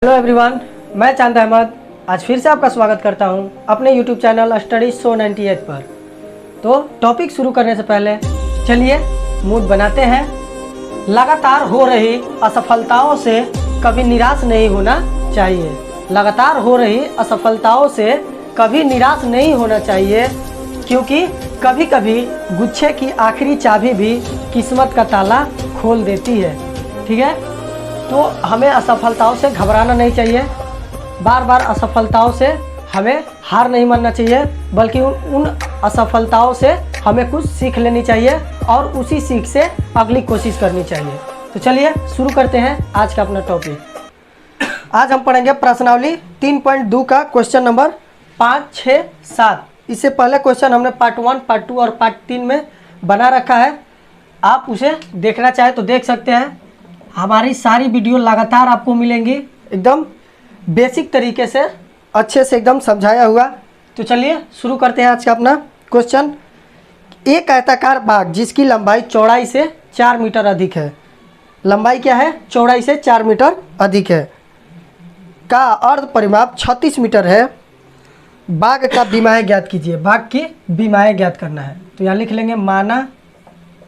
Hello everyone, मैं चांद अहमद आज फिर से आपका स्वागत करता हूं अपने यूट्यूब चैनल स्टडी शो 98 पर। तो टॉपिक शुरू करने से पहले चलिए मूड बनाते हैं। लगातार हो रही असफलताओं से कभी निराश नहीं होना चाहिए। लगातार हो रही असफलताओं से कभी निराश नहीं होना चाहिए, क्योंकि कभी कभी गुच्छे की आखिरी चाबी भी किस्मत का ताला खोल देती है। ठीक है, तो हमें असफलताओं से घबराना नहीं चाहिए। बार बार असफलताओं से हमें हार नहीं मानना चाहिए, बल्कि उन असफलताओं से हमें कुछ सीख लेनी चाहिए और उसी सीख से अगली कोशिश करनी चाहिए। तो चलिए शुरू करते हैं आज का अपना टॉपिक। आज हम पढ़ेंगे प्रश्नावली 3.2 का क्वेश्चन नंबर 5, 6, 7। इससे पहले क्वेश्चन हमने पार्ट 1, पार्ट 2 और पार्ट 3 में बना रखा है। आप उसे देखना चाहे तो देख सकते हैं। हमारी सारी वीडियो लगातार आपको मिलेंगी, एकदम बेसिक तरीके से अच्छे से एकदम समझाया हुआ। तो चलिए शुरू करते हैं आज का अपना क्वेश्चन। एक आयताकार बाग जिसकी लंबाई चौड़ाई से 4 मीटर अधिक है। लंबाई क्या है? चौड़ाई से 4 मीटर अधिक है। का अर्ध परिमाप 36 मीटर है। बाग का विमाएँ ज्ञात कीजिए। बाग की विमाएँ ज्ञात करना है। तो यहाँ लिख लेंगे माना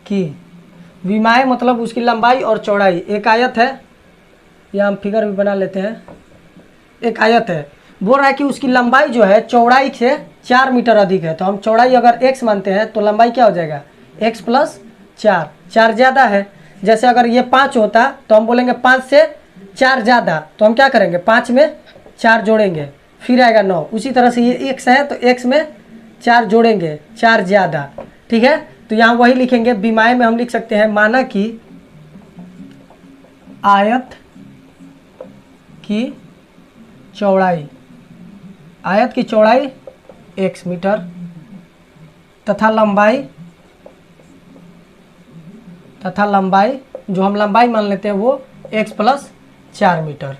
कि विमाएँ मतलब उसकी लंबाई और चौड़ाई। एक आयत है, या हम फिगर भी बना लेते हैं। एक आयत है, बोल रहा है कि उसकी लंबाई जो है चौड़ाई से 4 मीटर अधिक है। तो हम चौड़ाई अगर x मानते हैं तो लंबाई क्या हो जाएगा? x + 4। 4 ज़्यादा है। जैसे अगर ये 5 होता तो हम बोलेंगे 5 से 4 ज़्यादा, तो हम क्या करेंगे? 5 में 4 जोड़ेंगे, फिर आएगा 9। उसी तरह से ये x है तो x में 4 जोड़ेंगे, 4 ज़्यादा। ठीक है, तो यहाँ वही लिखेंगे। विमाएँ में हम लिख सकते हैं माना कि आयत की चौड़ाई, आयत की चौड़ाई x मीटर तथा लंबाई जो हम लंबाई मान लेते हैं वो x + 4 मीटर।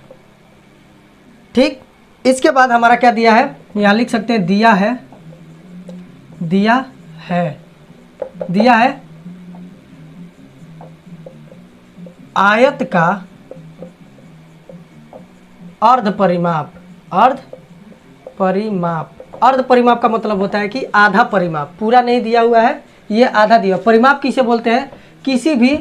ठीक, इसके बाद हमारा क्या दिया है? यहाँ लिख सकते हैं दिया है आयत का अर्ध परिमाप। अर्ध परिमाप का मतलब होता है कि आधा परिमाप। पूरा नहीं दिया हुआ है, ये आधा दिया। परिमाप किसे बोलते हैं? किसी भी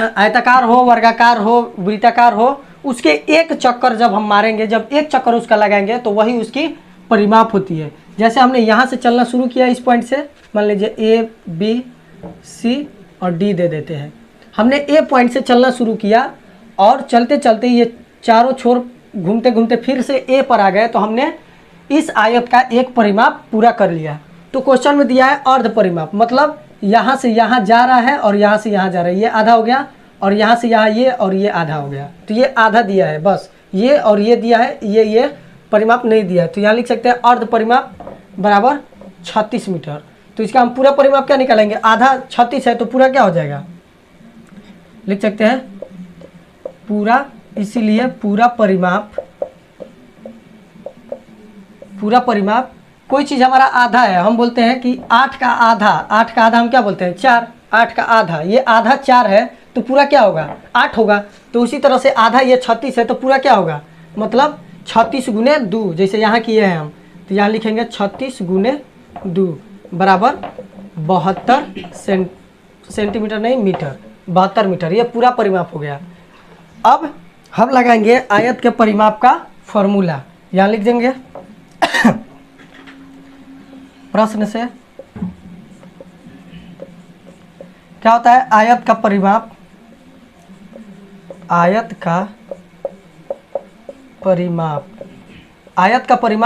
आयताकार हो, वर्गाकार हो, वृत्ताकार हो, उसके एक चक्कर जब हम मारेंगे, जब एक चक्कर उसका लगाएंगे तो वही उसकी परिमाप होती है। जैसे हमने यहाँ से चलना शुरू किया इस पॉइंट से, मान लीजिए A, B, C और D दे देते हैं। हमने A पॉइंट से चलना शुरू किया और चलते चलते ये चारों छोर घूमते घूमते फिर से A पर आ गए, तो हमने इस आयत का एक परिमाप पूरा कर लिया। तो क्वेश्चन में दिया है अर्ध परिमाप, मतलब यहाँ से यहाँ जा रहा है और यहाँ से यहाँ जा रहा है, ये आधा हो गया, और यहाँ से यहाँ ये और ये आधा हो गया। तो ये आधा दिया है, बस ये और ये दिया है, ये परिमाप नहीं दिया है। तो यहाँ लिख सकते हैं अर्ध परिमाप बराबर 36 मीटर। तो इसका हम पूरा परिमाप क्या निकालेंगे? आधा 36 है तो पूरा क्या हो जाएगा? लिख सकते हैं पूरा, इसीलिए पूरा परिमाप कोई चीज़ हमारा आधा है, हम बोलते हैं कि 8 का आधा हम क्या बोलते हैं? 4। 8 का आधा, ये आधा 4 है तो पूरा क्या होगा? 8 होगा। तो उसी तरह से आधा ये 36 है तो पूरा क्या होगा? मतलब 36 × 2, जैसे यहाँ किए हैं हम। तो यहाँ लिखेंगे 36 × 2 बराबर 72 सेंटीमीटर, नहीं मीटर, 72 मीटर। ये पूरा परिमाप हो गया। अब हम लगाएंगे आयत के परिमाप का फॉर्मूला। यहाँ लिख देंगे प्रश्न से क्या होता है? आयत का परिमाप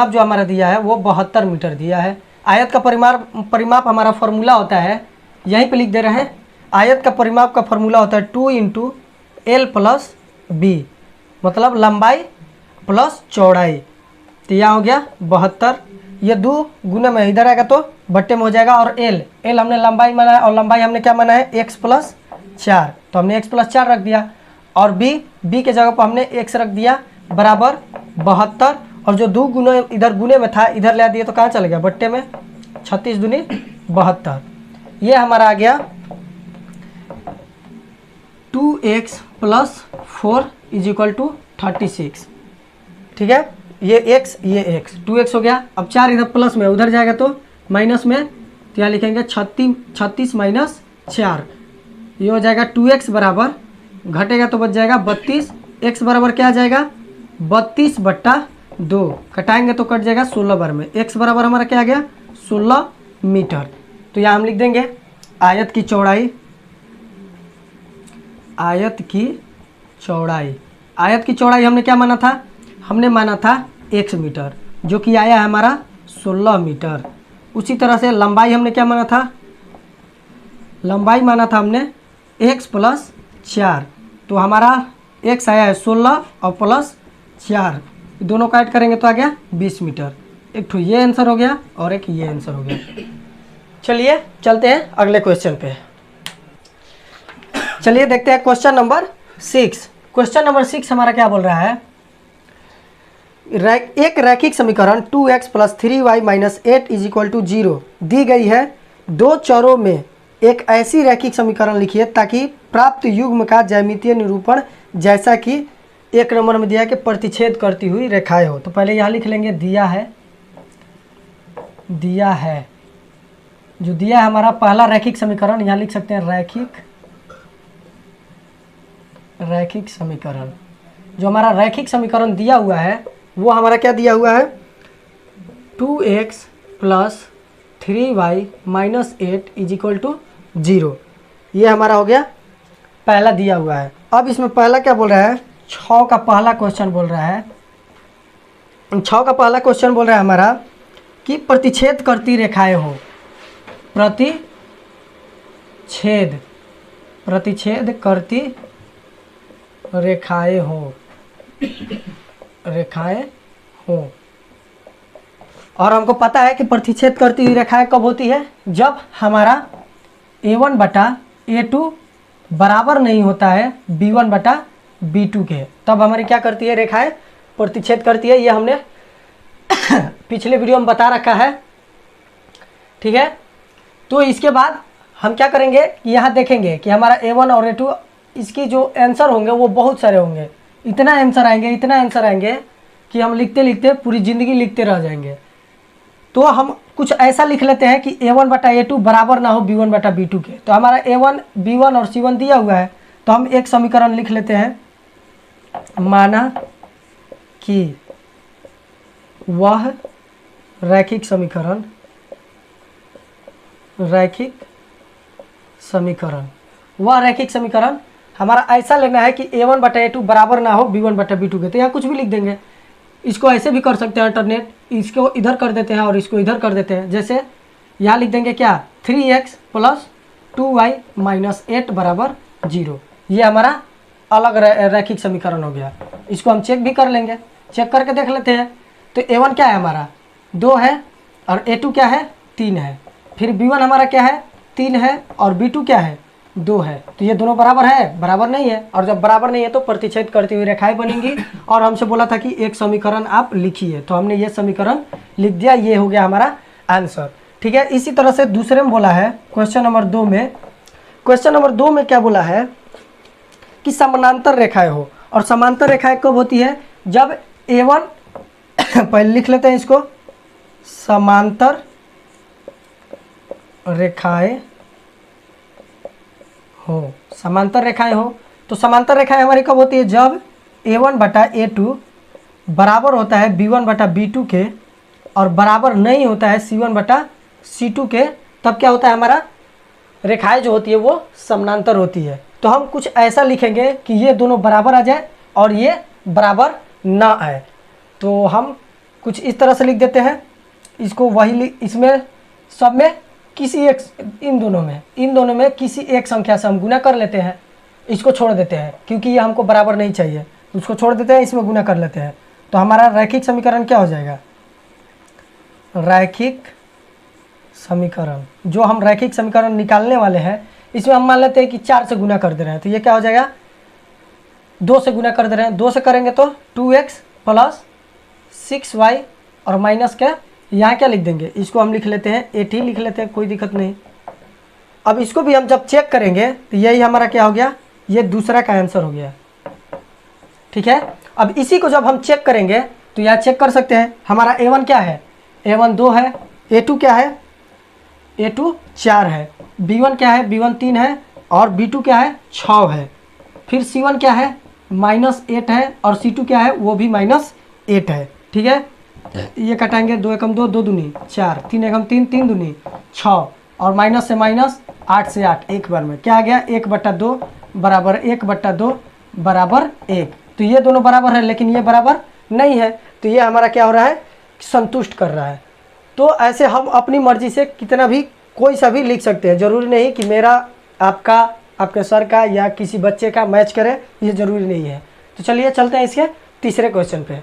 जो हमारा दिया है वो 72 मीटर दिया है। आयत का परिमाप हमारा फॉर्मूला होता है, यहीं पे लिख दे रहे हैं। आयत का परिमाप का फॉर्मूला होता है 2 × L + B, मतलब लंबाई प्लस चौड़ाई। तो यहाँ हो गया 72, ये 2 गुने में इधर आएगा तो बट्टे में हो जाएगा। और L हमने लंबाई माना है और लंबाई हमने क्या माना है? x + 4, तो हमने x + 4 रख दिया। और B के जगह पर हमने x रख दिया बराबर 72, और जो 2 गुने इधर गुने में था इधर ले दिया तो कहाँ चले गया? बट्टे में। 36 दूनी 72, ये हमारा आ गया 2x + 4 = 36, ठीक है। ये x ये x 2x हो गया। अब 4 इधर प्लस में, उधर जाएगा तो माइनस में, तो यहाँ लिखेंगे 36 माइनस 4, ये हो जाएगा 2x बराबर, घटेगा तो बच जाएगा 32, x बराबर क्या आ जाएगा 32/2, घटाएंगे तो कट जाएगा 16 बार में, x बराबर हमारा क्या आ गया 16 मीटर। तो यहाँ हम लिख देंगे आयत की चौड़ाई, आयत की चौड़ाई हमने क्या माना था, हमने माना था x मीटर, जो कि आया है हमारा 16 मीटर। उसी तरह से लंबाई हमने क्या माना था, लंबाई माना था हमने x + 4, तो हमारा x आया है 16 और प्लस 4, दोनों का ऐड करेंगे तो आ गया 20 मीटर। एक तो ये आंसर हो गया और एक ये आंसर हो गया। चलिए चलते हैं अगले क्वेश्चन पे। चलिए देखते हैं क्वेश्चन नंबर 6। क्वेश्चन नंबर 6 हमारा क्या बोल रहा है, एक रैखिक समीकरण 2x + 3y - 8 = 0 दी गई है। दो चरों में एक ऐसी रैखिक समीकरण लिखिए ताकि प्राप्त युग्म का ज्यामितीय निरूपण जैसा कि 1 नंबर में दिया है कि प्रतिच्छेद करती हुई रेखाएं हो। तो पहले यहाँ लिख लेंगे दिया है, जो दिया है हमारा पहला रैखिक समीकरण, यहाँ लिख सकते हैं रैखिक समीकरण। जो हमारा रैखिक समीकरण दिया हुआ है वो हमारा क्या दिया हुआ है, 2x + 3y - 8 = 0, ये हमारा हो गया पहला दिया हुआ है। अब इसमें पहला क्या बोल रहा है, 6 का पहला क्वेश्चन बोल रहा है, 6 का पहला क्वेश्चन बोल रहा है हमारा कि प्रतिच्छेद करती रेखाएं हो, प्रतिच्छेद करती रेखाएं हो। और हमको पता है कि प्रतिच्छेद करती हुई रेखाएं कब होती है, जब हमारा a1/a2 बराबर नहीं होता है b1/b2 के, तब हमारी क्या करती है रेखाएं प्रतिच्छेद करती है। ये हमने पिछले वीडियो में बता रखा है, ठीक है। तो इसके बाद हम क्या करेंगे, यहाँ देखेंगे कि हमारा a1 और a2 इसकी जो आंसर होंगे वो बहुत सारे होंगे, इतना आंसर आएंगे कि हम लिखते लिखते पूरी ज़िंदगी लिखते रह जाएंगे। तो हम कुछ ऐसा लिख लेते हैं कि a1/a2 बराबर ना हो b1/b2 के। तो हमारा a1 b1 और c1 दिया हुआ है, तो हम एक समीकरण लिख लेते हैं, माना कि वह रैखिक समीकरण हमारा ऐसा लेना है कि a1/a2 बराबर ना हो b1/b2 के। तो यहाँ कुछ भी लिख देंगे, इसको ऐसे भी कर सकते हैं अल्टरनेट, इसको इधर कर देते हैं और इसको इधर कर देते हैं। जैसे यहाँ लिख देंगे क्या, 3x + 2y - 8 = 0, ये हमारा अलग रैखिक समीकरण हो गया। इसको हम चेक भी कर लेंगे, चेक करके देख लेते हैं। तो a1 क्या है हमारा 2 है और a2 क्या है 3 है, फिर b1 हमारा क्या है 3 है और b2 क्या है 2 है। तो ये दोनों बराबर है, बराबर नहीं है, और जब बराबर नहीं है तो प्रतिच्छेद करती हुई रेखाएं बनेंगी। और हमसे बोला था कि एक समीकरण आप लिखिए, तो हमने ये समीकरण लिख दिया, ये हो गया हमारा आंसर, ठीक है। इसी तरह से दूसरे में बोला है क्वेश्चन नंबर 2 में क्या बोला है कि समानांतर रेखाएं हो। और समांतर रेखाएं कब होती है, जब a1 पहले लिख लेते हैं इसको, समांतर रेखाएं हो। तो समांतर रेखाएं हमारी कब होती है, जब a1/a2 बराबर होता है b1/b2 के और बराबर नहीं होता है c1/c2 के। तब क्या होता है, हमारा रेखाएं जो होती है वो समानांतर होती है। तो हम कुछ ऐसा लिखेंगे कि ये दोनों बराबर आ जाए और ये बराबर ना आए। तो हम कुछ इस तरह से लिख देते हैं इसको, इसमें सब में किसी एक, इन दोनों में किसी एक संख्या से हम गुना कर लेते हैं, इसको छोड़ देते हैं क्योंकि ये हमको बराबर नहीं चाहिए, उसको छोड़ देते हैं, इसमें गुना कर लेते हैं। तो हमारा रैखिक समीकरण क्या हो जाएगा, रैखिक समीकरण, जो हम रैखिक समीकरण निकालने वाले हैं इसमें हम मान लेते हैं कि 4 से गुना कर दे रहे हैं। तो ये क्या हो जाएगा, 2 से गुना कर दे रहे हैं, 2 से करेंगे तो 2x + 6y और माइनस क्या, यहाँ क्या लिख देंगे, इसको हम लिख लेते हैं 8 ही लिख लेते हैं, कोई दिक्कत नहीं। अब इसको भी हम जब चेक करेंगे तो यही हमारा क्या हो गया, ये दूसरा का आंसर हो गया, ठीक है। अब इसी को जब हम चेक करेंगे तो यहाँ चेक कर सकते हैं, हमारा A1 क्या है, A1 2 है, A2 क्या है, A2 4 है, B1 क्या है, B1 3 है और B2 क्या है 6 है। फिर C1 क्या है -8 है और C2 क्या है वो भी -8 है। ठीक है, ये कटाएंगे, 2 एकम 2, 2 दूनी 4, 3 एकम 3, 3 दूनी 6 और माइनस से माइनस, 8 से 8 एक बार में क्या आ गया, 1/2 बराबर 1/2 बराबर 1। तो ये दोनों बराबर है लेकिन ये बराबर नहीं है, तो ये हमारा क्या हो रहा है, संतुष्ट कर रहा है। तो ऐसे हम अपनी मर्जी से कितना भी कोई सा भी लिख सकते हैं, ज़रूरी नहीं कि मेरा आपका आपके सर का या किसी बच्चे का मैच करे, ये ज़रूरी नहीं है। तो चलिए चलते हैं इसके तीसरे क्वेश्चन पे।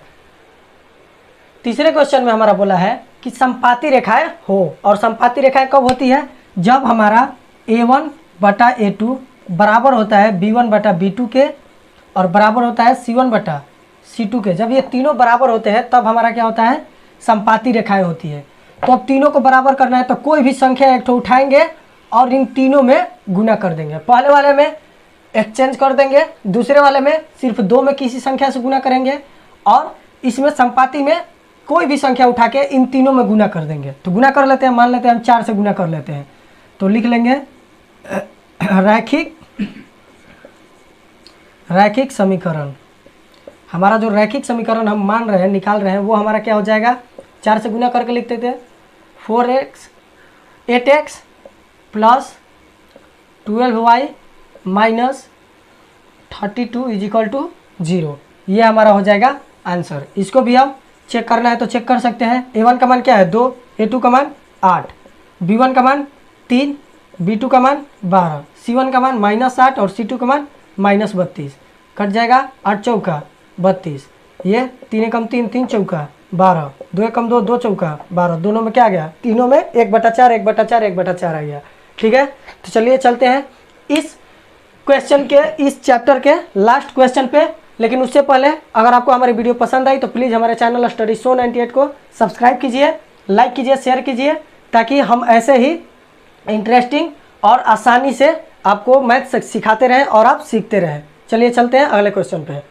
तीसरे क्वेश्चन में हमारा बोला है कि संपाती रेखाएं हो, और संपाती रेखाएं कब होती है, जब हमारा A1/A2 बराबर होता है B1/B2 के और बराबर होता है C1/C2 के। जब ये तीनों बराबर होते हैं तब हमारा क्या होता है, संपाती रेखाएं होती है। तो अब तीनों को बराबर करना है तो कोई भी संख्या एक ठो उठाएंगे और इन तीनों में गुना कर देंगे। पहले वाले में एक्सचेंज कर देंगे, दूसरे वाले में सिर्फ 2 में किसी संख्या से गुना करेंगे और इसमें संपाती में कोई भी संख्या उठा के इन तीनों में गुना कर देंगे। तो गुना कर लेते हैं, मान लेते हैं हम 4 से गुना कर लेते हैं, तो लिख लेंगे रैखिक समीकरण। हमारा जो रैखिक समीकरण हम मान रहे हैं, निकाल रहे हैं, वो हमारा क्या हो जाएगा, 4 से गुना करके लिखते थे 8x प्लस 12y माइनस 32 = 0। ये हमारा हो जाएगा आंसर। इसको भी हम चेक करना है तो चेक कर सकते हैं। A1 का मान क्या है 2, A2 का मान 8, B1 का मान 3, B2 का मान 12, C1 का मान -8 और C2 का मान -32। कट जाएगा, 8 चौका 32, ये 3 एकम 3, 3 चौका 12, 2 एकम 2, 2 चौका 12, दोनों में क्या आ गया, तीनों में 1/4 1/4 1/4 आ गया। ठीक है, तो चलिए चलते हैं इस क्वेश्चन के, इस चैप्टर के लास्ट क्वेश्चन पे। लेकिन उससे पहले अगर आपको हमारी वीडियो पसंद आई तो प्लीज़ हमारे चैनल स्टडी शो 98 को सब्सक्राइब कीजिए, लाइक कीजिए, शेयर कीजिए, ताकि हम ऐसे ही इंटरेस्टिंग और आसानी से आपको मैथ सिखाते रहें और आप सीखते रहें। चलिए चलते हैं अगले क्वेश्चन पे।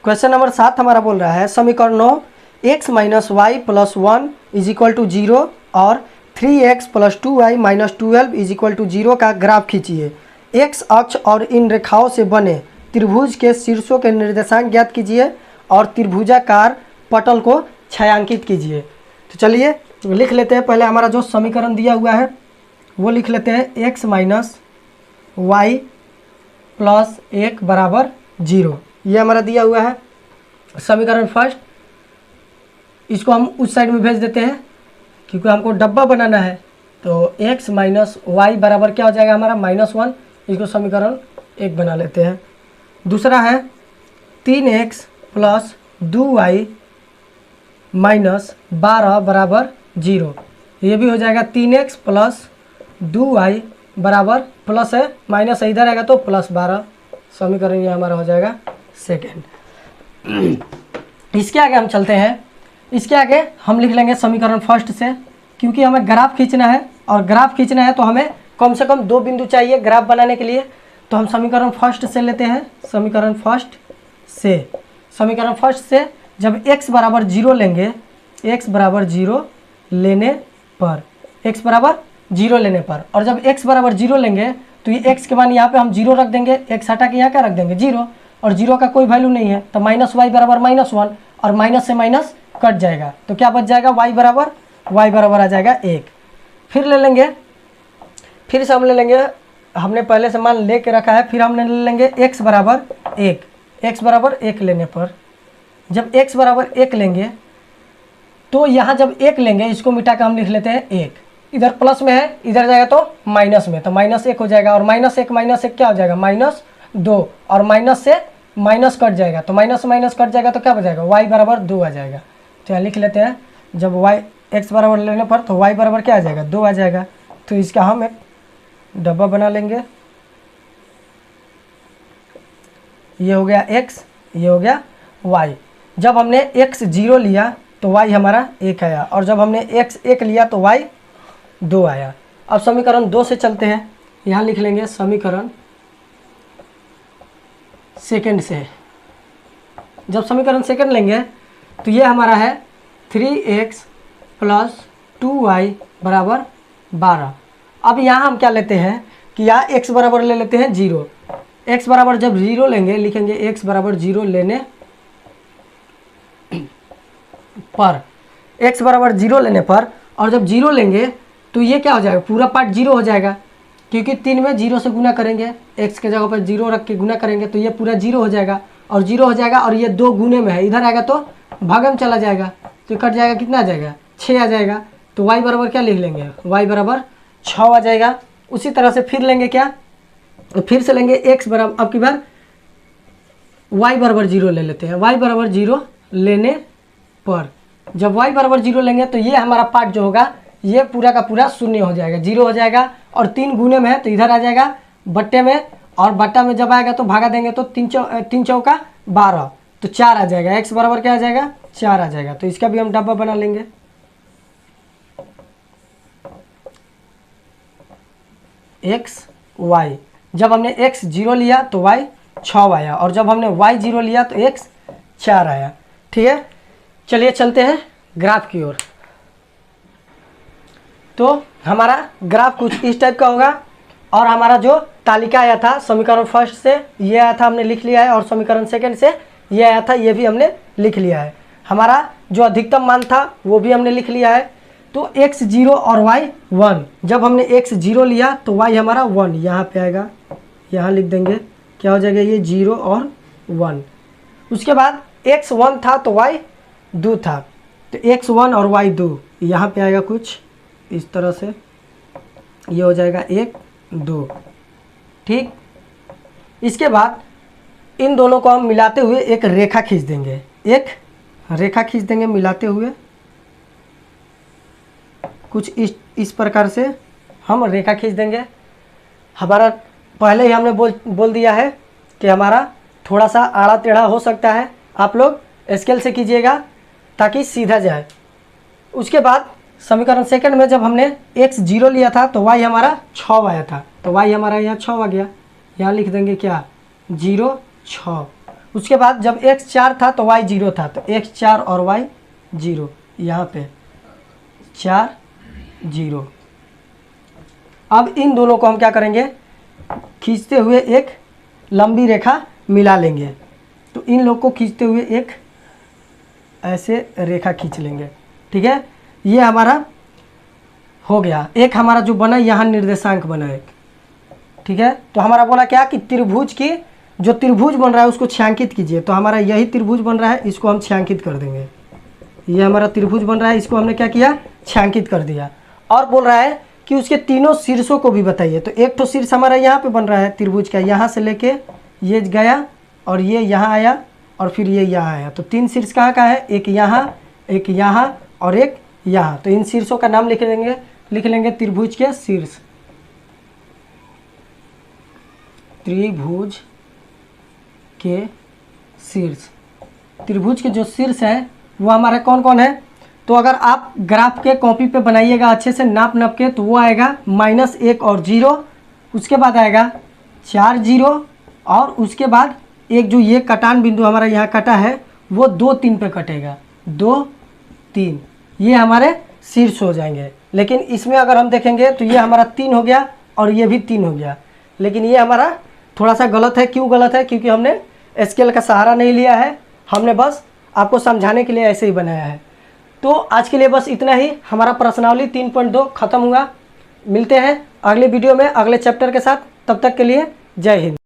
क्वेश्चन नंबर 7 हमारा बोल रहा है समीकरणों x - y + 1 = 0 और 3x + 2y - 12 = 0 का ग्राफ खींचिए। x अक्ष और इन रेखाओं से बने त्रिभुज के शीर्षों के निर्देशांक ज्ञात कीजिए और त्रिभुजाकार पटल को छायांकित कीजिए। तो चलिए लिख लेते हैं, पहले हमारा जो समीकरण दिया हुआ है वो लिख लेते हैं, x - y + 1 = 0। ये हमारा दिया हुआ है समीकरण फर्स्ट। इसको हम उस साइड में भेज देते हैं क्योंकि हमको डब्बा बनाना है। तो x - y बराबर क्या हो जाएगा हमारा -1, इसको समीकरण 1 बना लेते हैं। दूसरा है 3x + 2y - 12 = 0। ये भी हो जाएगा 3x + 2y बराबर प्लस है माइनस है, इधर आएगा तो +12। समीकरण ये हमारा हो जाएगा सेकेंड। इसके आगे हम चलते हैं, इसके आगे हम लिख लेंगे समीकरण फर्स्ट से, क्योंकि हमें ग्राफ खींचना है और ग्राफ खींचना है तो हमें कम से कम 2 बिंदु चाहिए ग्राफ बनाने के लिए। तो हम समीकरण फर्स्ट से लेते हैं। समीकरण फर्स्ट से जब x = 0 लेंगे, x = 0 लेने पर, x = 0 लेने पर, और जब x = 0 लेंगे तो ये x के मान यहाँ पे हम 0 रख देंगे, x हटा के यहाँ क्या रख देंगे 0, और 0 का कोई वैल्यू नहीं है तो -y = -1 और माइनस से माइनस कट जाएगा तो क्या बच जाएगा, y बराबर आ जाएगा 1। फिर ले लेंगे, फिर से हम ले लेंगे, हमने पहले से मान ले के रखा है, फिर हमने ले लेंगे x = 1। x = 1 लेने पर, जब x = 1 लेंगे तो यहाँ जब 1 लेंगे इसको मिटा के हम लिख लेते हैं 1, इधर प्लस में है, इधर जाएगा तो माइनस में, तो -1 हो जाएगा, और -1 क्या हो जाएगा -2, और माइनस से माइनस कट जाएगा तो माइनस माइनस कट जाएगा तो क्या बचेगा, y = 2 आ जाएगा। तो यहाँ लिख लेते हैं, जब x बराबर लेने पर तो y बराबर क्या आ जाएगा 2 आ जाएगा। तो इसका हम एक डब्बा बना लेंगे, ये हो गया x, ये हो गया y। जब हमने x 0 लिया तो y हमारा 1 आया, और जब हमने x 1 लिया तो y 2 आया। अब समीकरण 2 से चलते हैं, यहाँ लिख लेंगे समीकरण सेकंड से, जब समीकरण सेकंड लेंगे तो ये हमारा है 3x + 2y = 12। अब यहाँ हम क्या लेते हैं कि यहाँ x बराबर ले लेते हैं 0। x बराबर जब 0 लेंगे, लिखेंगे x बराबर 0 लेने पर, x बराबर 0 लेने पर, और जब 0 लेंगे तो ये क्या हो जाएगा, पूरा पार्ट 0 हो जाएगा, क्योंकि 3 में 0 से गुना करेंगे, x के जगह पर 0 रख के गुना करेंगे तो ये पूरा 0 हो जाएगा और 0 हो जाएगा। और ये 2 गुने में है, इधर आएगा तो भागम चला जाएगा, तो कट जाएगा, कितना आ जाएगा, 6 आ जाएगा। तो y बराबर क्या लिख लेंगे, y बराबर 6 आ जाएगा। उसी तरह से फिर लेंगे क्या, तो फिर से लेंगे x बराबर, अब की बार y बराबर 0 ले लेते हैं। y बराबर 0 लेने पर जब y बराबर 0 लेंगे तो ये हमारा पार्ट जो होगा ये पूरा का पूरा शून्य हो जाएगा, 0 हो जाएगा। और 3 गुने में है तो इधर आ जाएगा बट्टे में, और बट्टा में जब आएगा तो भागा देंगे तो 3 चौका 12, तो 4 आ जाएगा। x बराबर क्या आ जाएगा, 4 आ जाएगा। तो इसका भी हम डब्बा बना लेंगे। x y, जब हमने x 0 लिया तो y 6 आया, और जब हमने y 0 लिया तो x 4 आया। ठीक है, चलिए चलते हैं ग्राफ की ओर। तो हमारा ग्राफ कुछ इस टाइप का होगा, और हमारा जो तालिका आया था समीकरण फर्स्ट से ये आया था, हमने लिख लिया है, और समीकरण सेकंड से ये आया था, ये भी हमने लिख लिया है। हमारा जो अधिकतम मान था वो भी हमने लिख लिया है। तो x 0 और y 1, जब हमने x 0 लिया तो y हमारा 1 यहाँ पे आएगा, यहाँ लिख देंगे, क्या हो जाएगा ये 0 और 1। उसके बाद x 1 था तो y 2 था, तो x 1 और y 2 यहाँ पे आएगा कुछ इस तरह से, ये हो जाएगा 1 2। ठीक, इसके बाद इन दोनों को हम मिलाते हुए एक रेखा खींच देंगे, एक रेखा खींच देंगे मिलाते हुए, कुछ इस प्रकार से हम रेखा खींच देंगे। हमारा पहले ही हमने बोल दिया है कि हमारा थोड़ा सा आड़ा टेढ़ा हो सकता है, आप लोग स्केल से कीजिएगा ताकि सीधा जाए। उसके बाद समीकरण सेकंड में जब हमने x 0 लिया था तो y हमारा 6 आया था, तो y हमारा यहाँ 6 आ गया, यहाँ लिख देंगे क्या 0 6। उसके बाद जब x 4 था तो y 0 था, तो x 4 और y 0, यहाँ पे 4 0। अब इन दोनों को हम क्या करेंगे, खींचते हुए एक लंबी रेखा मिला लेंगे। तो इन लोग को खींचते हुए एक ऐसे रेखा खींच लेंगे। ठीक है, ये हमारा हो गया। एक हमारा जो बना यहाँ निर्देशांक बना एक। ठीक है, तो हमारा बोला क्या कि त्रिभुज की जो त्रिभुज बन रहा है उसको छायांकित कीजिए। तो हमारा यही त्रिभुज बन रहा है, इसको हम छायांकित कर देंगे। ये हमारा त्रिभुज बन रहा है, इसको हमने क्या किया, छायांकित कर दिया। और बोल रहा है कि उसके तीनों शीर्षों को भी बताइए। तो एक तो शीर्ष हमारा यहाँ पे बन रहा है त्रिभुज का, यहाँ से लेके ये गया और ये यहाँ आया और फिर ये यहाँ आया। तो 3 शीर्ष कहाँ का है, एक यहाँ और एक यहाँ। तो इन शीर्षों का नाम लिख लेंगे त्रिभुज के शीर्ष। त्रिभुज के शीर्ष, त्रिभुज के जो शीर्ष है वो हमारे कौन कौन है। तो अगर आप ग्राफ के कॉपी पे बनाइएगा अच्छे से नाप के, तो वो आएगा -1 और 0, उसके बाद आएगा 4 0, और उसके बाद एक जो ये कटान बिंदु हमारा यहाँ कटा है वो 2 3 पे कटेगा, 2 3, ये हमारे शीर्ष हो जाएंगे। लेकिन इसमें अगर हम देखेंगे तो ये हमारा 3 हो गया और ये भी 3 हो गया। लेकिन ये हमारा थोड़ा सा गलत है। क्यों गलत है, क्योंकि हमने स्केल का सहारा नहीं लिया है, हमने बस आपको समझाने के लिए ऐसे ही बनाया है। तो आज के लिए बस इतना ही। हमारा प्रश्नावली 3.2 खत्म हुआ। मिलते हैं अगले वीडियो में अगले चैप्टर के साथ, तब तक के लिए जय हिंद।